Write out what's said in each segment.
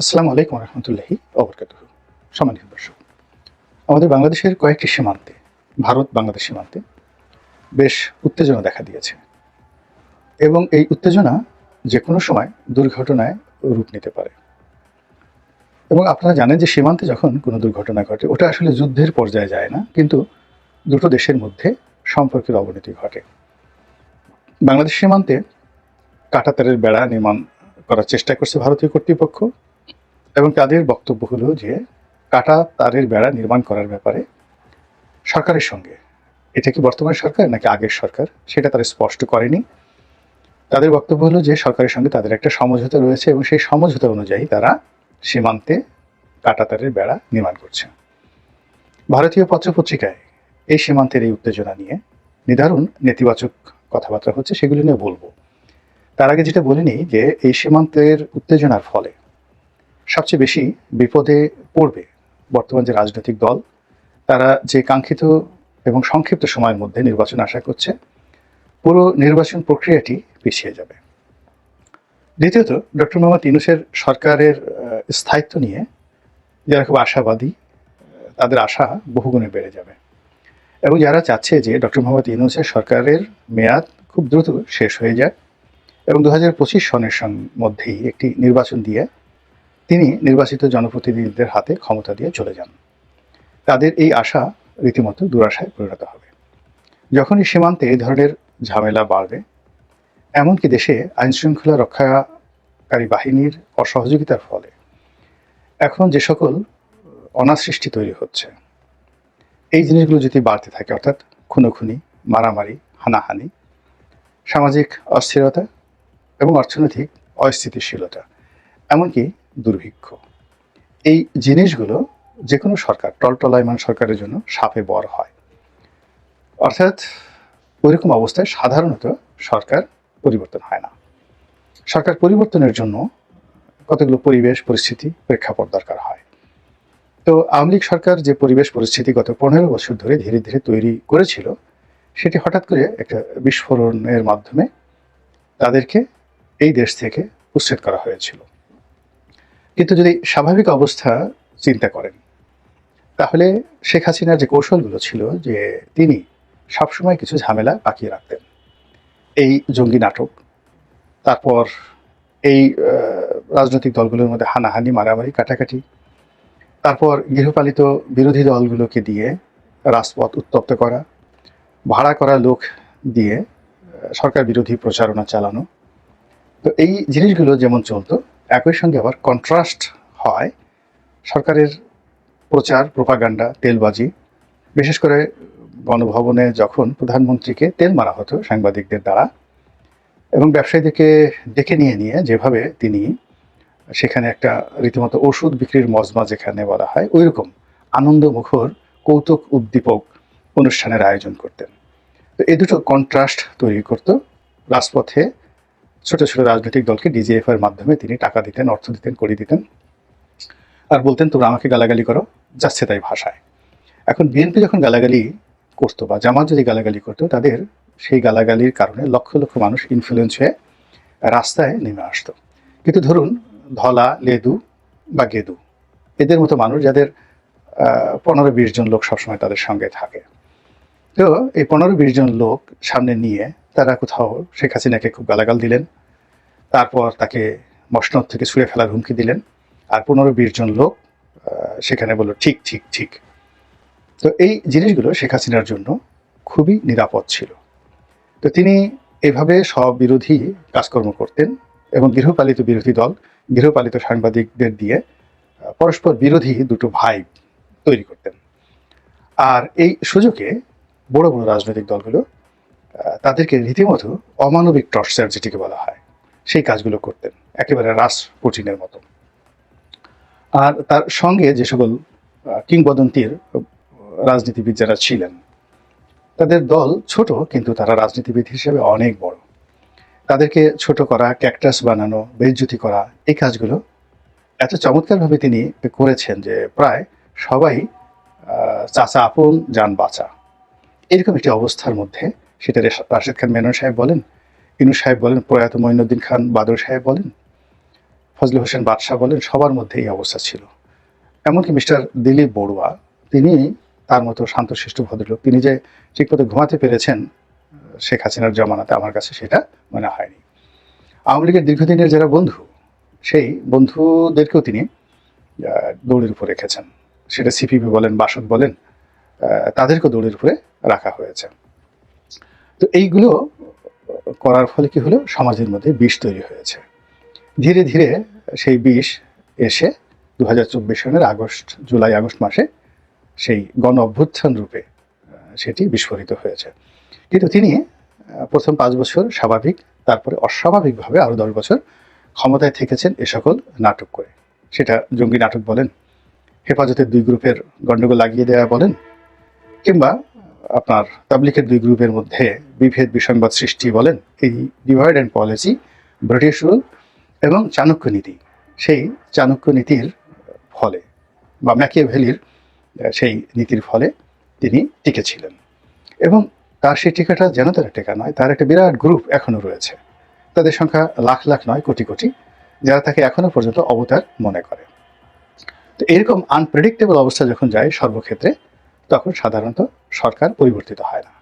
আসসালামু আলাইকুম রহমতুল্লাহি ওবরকাতুহু। সম্মানিত দর্শক, আমাদের বাংলাদেশের কয়েকটি সীমান্তে, ভারত বাংলাদেশ সীমান্তে বেশ উত্তেজনা দেখা দিয়েছে এবং এই উত্তেজনা যে কোনো সময় দুর্ঘটনায় রূপ নিতে পারে। এবং আপনারা জানেন যে সীমান্তে যখন কোনো দুর্ঘটনা ঘটে ওটা আসলে যুদ্ধের পর্যায়ে যায় না, কিন্তু দুটো দেশের মধ্যে সম্পর্কের অবনতি ঘটে। বাংলাদেশ সীমান্তে কাঁটাতারের বেড়া নির্মাণ করার চেষ্টা করছে ভারতীয় কর্তৃপক্ষ এবং তাদের বক্তব্য হলো যে কাঁটা তারের বেড়া নির্মাণ করার ব্যাপারে সরকারের সঙ্গে, এটা কি বর্তমান সরকার নাকি আগের সরকার সেটা তারা স্পষ্ট করেনি। তাদের বক্তব্য হলো যে সরকারের সঙ্গে তাদের একটা সমঝোতা রয়েছে এবং সেই সমঝোতা অনুযায়ী তারা সীমান্তে কাঁটা তারের বেড়া নির্মাণ করছে। ভারতীয় পত্রপত্রিকায় এই সীমান্তের এই উত্তেজনা নিয়ে নিদারুণ নেতিবাচক কথাবার্তা হচ্ছে, সেগুলো নিয়ে বলবো। তার আগে যেটা বলে নিই যে এই সীমান্তের উত্তেজনার ফলে সবচেয়ে বেশি বিপদে পড়বে বর্তমান যে রাজনৈতিক দল, তারা যে কাঙ্ক্ষিত এবং সংক্ষিপ্ত সময়ের মধ্যে নির্বাচন আশা করছে, পুরো নির্বাচন প্রক্রিয়াটি পিছিয়ে যাবে। দ্বিতীয়ত, ডক্টর মোহাম্মদ ইউনূসের সরকারের স্থায়িত্ব নিয়ে যারা খুব আশাবাদী, তাদের আশা বহুগুণে বেড়ে যাবে এবং যারা চাচ্ছে যে ডক্টর মোহাম্মদ ইউনূসের সরকারের মেয়াদ খুব দ্রুত শেষ হয়ে যায় এবং 2025 সনের মধ্যেই একটি নির্বাচন দিয়ে তিনি নির্বাচিত জনপ্রতিনিধিদের হাতে ক্ষমতা দিয়ে চলে যান, তাদের এই আশা রীতিমতো দুরাশায় পরিণত হবে। যখনই সীমান্তে এই ধরনের ঝামেলা বাড়বে, এমনকি দেশে আইনশৃঙ্খলা রক্ষাকারী বাহিনীর অসহযোগিতার ফলে এখন যে সকল অনাসৃষ্টি তৈরি হচ্ছে, এই জিনিসগুলো যদি বাড়তে থাকে, অর্থাৎ খুনোখুনি, মারামারি, হানাহানি, সামাজিক অস্থিরতা এবং অর্থনৈতিক অস্থিতিশীলতা, এমনকি দুর্ভিক্ষ, এই জিনিসগুলো যে কোনো সরকার, টলটলায়মান সরকারের জন্য সাপে বর হয়। অর্থাৎ ওইরকম অবস্থায় সাধারণত সরকার পরিবর্তন হয় না। সরকার পরিবর্তনের জন্য কতগুলো পরিবেশ পরিস্থিতি প্রেক্ষাপট দরকার হয়। তো আওয়ামী লীগ সরকার যে পরিবেশ পরিস্থিতি গত 15 বছর ধরে ধীরে ধীরে তৈরি করেছিল, সেটি হঠাৎ করে একটা বিস্ফোরণের মাধ্যমে তাদেরকে এই দেশ থেকে উচ্ছেদ করা হয়েছিল। কিন্তু যদি স্বাভাবিক অবস্থা চিন্তা করেন, তাহলে শেখ হাসিনার যে কৌশলগুলো ছিল যে তিনি সবসময় কিছু ঝামেলা বাকিয়ে রাখতেন, এই জঙ্গি নাটক, তারপর এই রাজনৈতিক দলগুলোর মধ্যে হানাহানি, মারামারি, কাটাকাটি, তারপর গৃহপালিত বিরোধী দলগুলোকে দিয়ে রাজপথ উত্তপ্ত করা, ভাড়া করা লোক দিয়ে সরকার বিরোধী প্রচারণা চালানো। তো এই জিনিসগুলো যেমন চলতো, একই সঙ্গে আবার কন্ট্রাস্ট হয় সরকারের প্রচার, প্রোপাগান্ডা, তেলবাজি। বিশেষ করে গণভবনে যখন প্রধানমন্ত্রীকে তেল মারা হতো সাংবাদিকদের দ্বারা এবং ব্যবসায়ীদেরকে ডেকে নিয়ে নিয়ে যেভাবে তিনি সেখানে একটা রীতিমতো ওষুধ বিক্রির মজমা যেখানে বলা হয়, ওই রকম আনন্দমুখর কৌতুক উদ্দীপক অনুষ্ঠানের আয়োজন করতেন। তো এই দুটো কন্ট্রাস্ট তৈরি করত। রাজপথে ছোট ছোট রাজনৈতিক দলকে ডিজিএফ এর মাধ্যমে তিনি টাকা দিতেন, অর্থ দিতেন, কড়ি দিতেন আর বলতেন তোমরা আমাকে গালাগালি করো, যাচ্ছে তাই ভাষায়। এখন বিএনপি যখন গালাগালি করতো বা জামাত যদি গালাগালি করতো, তাদের সেই গালাগালির কারণে লক্ষ লক্ষ মানুষ ইনফ্লুয়েন্স হয়ে রাস্তায় নেমে আসতো। কিন্তু ধরুন ধলা, লেদু বা গেদু, এদের মতো মানুষ যাদের 15-20 জন লোক সবসময় তাদের সঙ্গে থাকে, তো এই 15-20 জন লোক সামনে নিয়ে তারা কোথাও শেখ হাসিনাকে খুব গালাগাল দিলেন, তারপর তাকে মসনদ থেকে ছুঁড়ে ফেলার হুমকি দিলেন, আর 15-20 জন লোক সেখানে বলল ঠিক ঠিক ঠিক। তো এই জিনিসগুলো শেখ হাসিনার জন্য খুবই নিরাপদ ছিল। তো তিনি এভাবে সব বিরোধী কাজকর্ম করতেন এবং গৃহপালিত বিরোধী দল, গৃহপালিত সাংবাদিকদের দিয়ে পরস্পর বিরোধী দুটো ভাই তৈরি করতেন। আর এই সুযোগে বড় বড় রাজনৈতিক দলগুলো তাদেরকে রীতিমতো অমানবিক টর্চার, যেটিকে বলা হয়, সেই কাজগুলো করতেন, একেবারে রাসপুটিনের মতো। আর তার সঙ্গে যে সকল কিংবদন্তির রাজনীতিবিদ যারা ছিলেন, তাদের দল ছোট কিন্তু তারা রাজনীতিবিদ হিসেবে অনেক বড়। তাদেরকে ছোট করা, ক্যাকটাস বানানো, বেইজ্জতি করা, এই কাজগুলো এত চমৎকারভাবে তিনি করেছেন যে প্রায় সবাই চাচা আপন জান বাঁচা, এরকম একটি অবস্থার মধ্যে, সেটা রাশেদ খান মেনন সাহেব বলেন, ইউনূস সাহেব বলেন, প্রয়াত মঈনুদ্দিন খান বাদল সাহেব বলেন, ফজলে হোসেন বাদশাহ বলেন, সবার মধ্যে এই অবস্থা ছিল। এমনকি মিস্টার দিলীপ বড়ুয়া, তিনি তার মতো শান্তশিষ্ট ভদ্রলোক, তিনি যে ঠিকমতো ঘুমাতে পেরেছেন শেখ হাসিনার জমানাতে, আমার কাছে সেটা মনে হয়নি। আওয়ামী লীগের দীর্ঘদিনের যারা বন্ধু, সেই বন্ধুদেরকেও তিনি দৌড়ের উপর রেখেছেন। সেটা সিপিবি বলেন, বাসদ বলেন, তাদেরকেও দৌড়ের উপরে রাখা হয়েছে। তো এইগুলো করার ফলে কি হলো, সমাজের মধ্যে বিষ তৈরি হয়েছে। ধীরে ধীরে সেই বিষ এসে 2024 সনের জুলাই আগস্ট মাসে সেই গণ অভ্যুত্থান রূপে সেটি বিস্ফোরিত হয়েছে। কিন্তু তিনি প্রথম 5 বছর স্বাভাবিক, তারপরে অস্বাভাবিকভাবে আরও 10 বছর ক্ষমতায় থেকেছেন এ সকল নাটক করে। সেটা জঙ্গি নাটক বলেন, হেফাজতের 2 গ্রুপের গণ্ডগোল লাগিয়ে দেওয়া বলেন, কিংবা আপনার তাবলিগের 2 গ্রুপের মধ্যে বিভেদ বিসংবাদ সৃষ্টি বলেন, এই divide and policy, British rule এবং চাণক্য নীতি, সেই চাণক্য নীতির ফলে বা ম্যাকিয়াভেলির সেই নীতির ফলে তিনি টিকেছিলেন। এবং তার সেই টিকাটা যেন তার টেকা নয়, তার একটা বিরাট গ্রুপ এখনও রয়েছে, তাদের সংখ্যা লাখ লাখ নয়, কোটি কোটি, যারা তাকে এখনো পর্যন্ত অবতার মনে করে। তো এরকম আনপ্রেডিক্টেবল অবস্থা যখন যায় সর্বক্ষেত্রে, তখন সাধারণত সরকার পরিবর্তিত হয় না।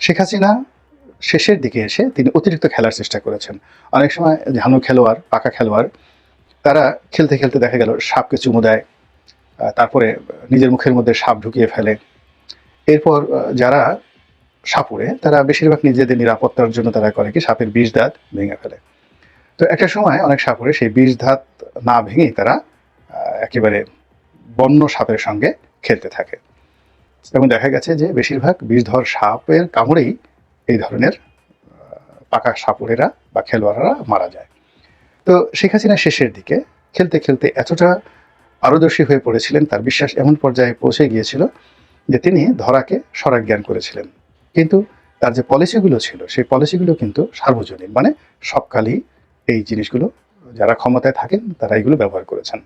শেখ হাসিনা শেষের দিকে এসে তিনি অতিরিক্ত খেলার চেষ্টা করেছেন। অনেক সময় ঝানু খেলোয়াড়, পাকা খেলোয়াড়, তারা খেলতে খেলতে দেখা গেল সাপকে চুমু দেয়, তারপরে নিজের মুখের মধ্যে সাপ ঢুকিয়ে ফেলে। এরপর যারা সাপুড়ে, তারা বেশিরভাগ নিজেদের নিরাপত্তার জন্য তারা করে কি, সাপের বিষ দাঁত ভেঙে ফেলে। তো একটা সময় অনেক সাপুড়ে সেই বিষ দাঁত না ভেঙেই তারা একেবারে বন্য সাপের সঙ্গে খেলতে থাকে, এবং দেখা গেছে যে বেশিরভাগ বিষধর সাপের কামড়েই এই ধরনের পাকা সাপুড়েরা বা খেলোয়াড়রা মারা যায়। তো শেখ হাসিনা শেষের দিকে খেলতে খেলতে এতটা পারদর্শী হয়ে পড়েছিলেন, তার বিশ্বাস এমন পর্যায়ে পৌঁছে গিয়েছিল যে তিনি ধরাকে স্বরাজ্ঞান করেছিলেন। কিন্তু তার যে পলিসিগুলো ছিল, সেই পলিসিগুলো কিন্তু সার্বজনীন, মানে সবকালই এই জিনিসগুলো যারা ক্ষমতায় থাকেন তারা এগুলো ব্যবহার করেছেন।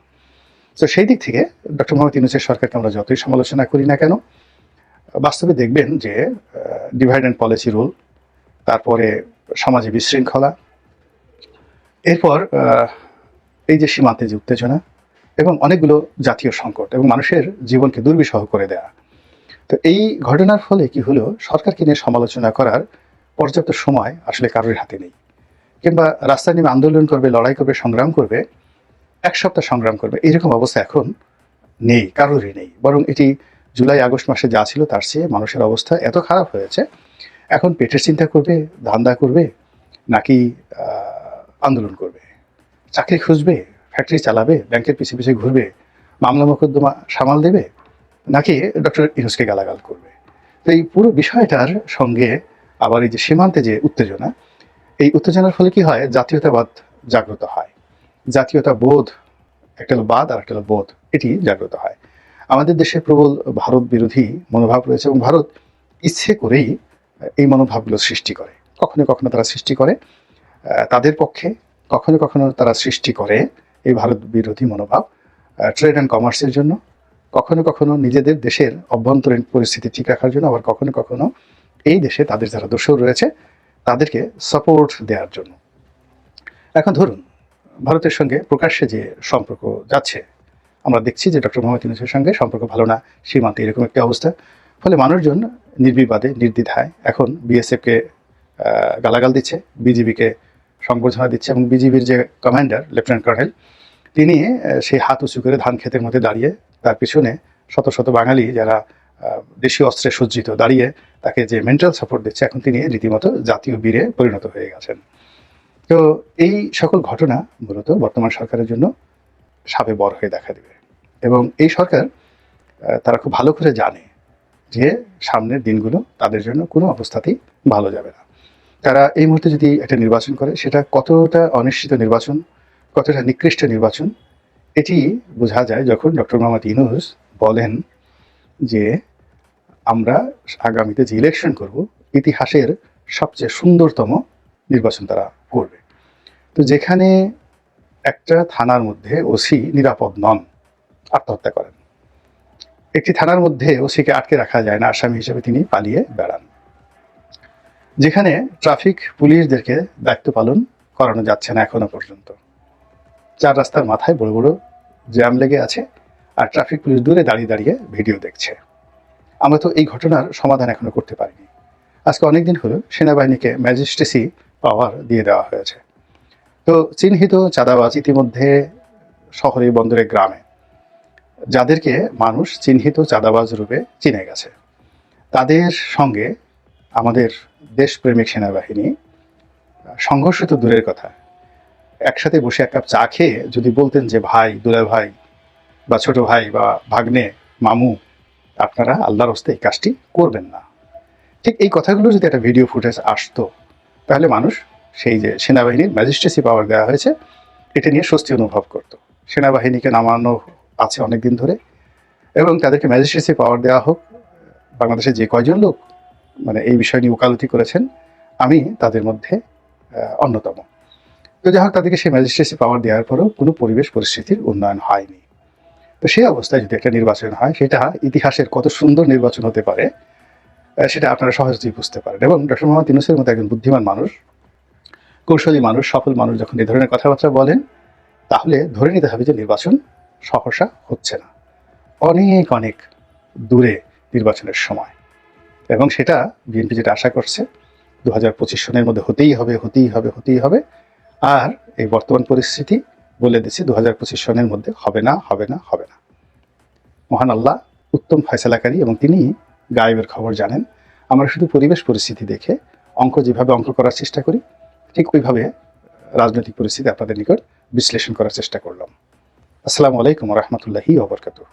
তো সেই দিক থেকে ডক্টর মোহাম্মদ ইউনূসের সরকারকে আমরা যতই সমালোচনা করি না কেন, বাস্তবে দেখবেন যে ডিভাইড অ্যান্ড পলিসি রুল, তারপরে সমাজে বিশৃঙ্খলা, এরপর এই যে সীমান্তে যে উত্তেজনা, এবং অনেকগুলো জাতীয় সংকট এবং মানুষের জীবনকে দুর্বিষহ করে দেয়া। তো এই ঘটনার ফলে কি হলো, সরকারকে নিয়ে সমালোচনা করার পর্যাপ্ত সময় আসলে কারোর হাতে নেই। কিংবা রাস্তায় নেমে আন্দোলন করবে, লড়াই করবে, সংগ্রাম করবে, 1 সপ্তাহ সংগ্রাম করবে, এরকম অবস্থা এখন নেই, কারোরই নেই। বরং এটি জুলাই আগস্ট মাসে যা ছিল তার চেয়ে মানুষের অবস্থা এত খারাপ হয়েছে, এখন পেটের চিন্তা করবে, ধান্দা করবে, নাকি আন্দোলন করবে, চাকরি খুঁজবে, ফ্যাক্টরি চালাবে, ব্যাংকের পিছিয়ে পিছিয়ে ঘুরবে, মামলা মোকদ্দমা সামাল দেবে, নাকি ডক্টর ইউনূসকে গালাগাল করবে। তো এই পুরো বিষয়টার সঙ্গে আবার এই যে সীমান্তে যে উত্তেজনা, এই উত্তেজনার ফলে কি হয়, জাতীয়তাবাদ জাগ্রত হয়। জাতীয়তা বোধ, একটা হলো বাদ আর একটা হলো বোধ, এটি জাগ্রত হয়। আমাদের দেশে প্রবল ভারত বিরোধী মনোভাব রয়েছে, এবং ভারত ইচ্ছে করেই এই মনোভাবগুলো সৃষ্টি করে। কখনো কখনো তারা সৃষ্টি করে তাদের পক্ষে, কখনো কখনো তারা সৃষ্টি করে এই ভারত বিরোধী মনোভাব ট্রেড অ্যান্ড কমার্সের জন্য, কখনো কখনো নিজেদের দেশের অভ্যন্তরীণ পরিস্থিতি ঠিক রাখার জন্য, আবার কখনো কখনো এই দেশে তাদের যারা দোসর রয়েছে তাদেরকে সাপোর্ট দেওয়ার জন্য। এখন ধরুন, ভারতের সঙ্গে প্রকাশ্যে যে সম্পর্ক যাচ্ছে, আমরা দেখছি যে ডক্টর মোহাম্মদ ইউনূসের সঙ্গে সম্পর্ক ভালো না, সীমান্তে এরকম একটা অবস্থা। ফলে মানুষজন নির্বিবাদে, নির্দ্বিধায় এখন বিএসএফকে গালাগাল দিচ্ছে, বিজিবিকে সংবর্ধনা দিচ্ছে, এবং বিজিবির যে কমান্ডার লেফটেন্যান্ট কর্নেল, তিনি সেই হাত উঁচু করে ধান ক্ষেতের মধ্যে দাঁড়িয়ে, তার পিছনে শত শত বাঙালি যারা দেশীয় অস্ত্রে সজ্জিত দাঁড়িয়ে তাকে যে মেন্টাল সাপোর্ট দিচ্ছে, এখন তিনি রীতিমতো জাতীয় বীরে পরিণত হয়ে গেছেন। তো এই সকল ঘটনা মূলত বর্তমান সরকারের জন্য সাপে বর হয়ে দেখা দেবে, এবং এই সরকার তারা খুব ভালো করে জানে যে সামনের দিনগুলো তাদের জন্য কোনো অবস্থাতেই ভালো যাবে না। তারা এই মুহূর্তে যদি একটা নির্বাচন করে, সেটা কতটা অনিশ্চিত নির্বাচন, কতটা নিকৃষ্ট নির্বাচন, এটি বোঝা যায় যখন ডক্টর মোহাম্মদ ইউনূস বলেন যে আমরা আগামীতে যে ইলেকশন করব, ইতিহাসের সবচেয়ে সুন্দরতম নির্বাচন তারা করবে। তো যেখানে একটা থানার মধ্যে ওসি নিরাপদ নন, আত্মহত্যা করেন, একটি থানার মধ্যে ওসিকে আটকে রাখা যায় না, আসামি হিসেবে তিনি পালিয়ে বেড়ান, যেখানে ট্রাফিক পুলিশদেরকে দায়িত্ব পালন করানো যাচ্ছে না এখনো পর্যন্ত, চার রাস্তার মাথায় বড় বড় জ্যাম লেগে আছে, আর ট্রাফিক পুলিশ দূরে দাঁড়িয়ে দাঁড়িয়ে ভিডিও দেখছে। আমরা তো এই ঘটনার সমাধান এখনো করতে পারিনি। আজকে অনেকদিন হলো সেনাবাহিনীকে ম্যাজিস্ট্রেসি পাওয়ার দিয়ে দেওয়া হয়েছে। তো চিহ্নিত চাঁদাবাজ ইতিমধ্যে শহরে, বন্দরে, গ্রামে যাদেরকে মানুষ চিহ্নিত চাঁদাবাজ রূপে চিনে গেছে, তাদের সঙ্গে আমাদের দেশপ্রেমিক সেনাবাহিনী সংঘর্ষ তো দূরের কথা, একসাথে বসে এক কাপ চা খেয়ে যদি বলতেন যে ভাই, দুলা ভাই বা ছোট ভাই বা ভাগ্নে, মামু, আপনারা আল্লাহর হস্তে এই কাজটি করবেন না, ঠিক এই কথাগুলো যদি একটা ভিডিও ফুটেজ আসতো, তাহলে মানুষ সেই যে সেনাবাহিনীর ম্যাজিস্ট্রেসি পাওয়ার দেওয়া হয়েছে এটা নিয়ে স্বস্তি অনুভব করত। সেনাবাহিনীকে নামানো আছে অনেকদিন ধরে, এবং তাদেরকে ম্যাজিস্ট্রেসি পাওয়ার দেওয়া হোক। বাংলাদেশে যে কয়জন লোক মানে এই বিষয় নিয়ে ওকালতি করেছেন, আমি তাদের মধ্যে অন্যতম। তো যাই হোক, তাদেরকে সেই ম্যাজিস্ট্রেসি পাওয়ার দেওয়ার পরেও কোনো পরিবেশ পরিস্থিতির উন্নয়ন হয়নি। তো সেই অবস্থায় যদি একটা নির্বাচন হয়, সেটা ইতিহাসের কত সুন্দর নির্বাচন হতে পারে সেটা আপনারা সহজেই বুঝতে পারেন। এবং ডক্টর মোহাম্মদ ইউনূসের মতো একজন বুদ্ধিমান মানুষ, কৌশলী মানুষ, সফল মানুষ যখন এই ধরনের কথাবার্তা বলেন, তাহলে ধরে নিতে হবে যে নির্বাচন সহসা হচ্ছে না, অনেক অনেক দূরে নির্বাচনের সময়। এবং সেটা বিএনপি যেটা আশা করছে 2025 সনের মধ্যে হতেই হবে। আর এই বর্তমান পরিস্থিতি বলে দিচ্ছে 2025 সনের মধ্যে হবে না। মহান আল্লাহ উত্তম ফয়সালাকারী, এবং তিনি গায়েবের খবর জানেন। আমরা শুধু পরিবেশ পরিস্থিতি দেখে যেভাবে অঙ্ক করার চেষ্টা করি, ঠিক ওইভাবে রাজনৈতিক পরিস্থিতি আপনাদের নিকট বিশ্লেষণ করার চেষ্টা করলাম। আসসালামু আলাইকুম ওয়া রাহমাতুল্লাহি ওয়া বারাকাতুহু।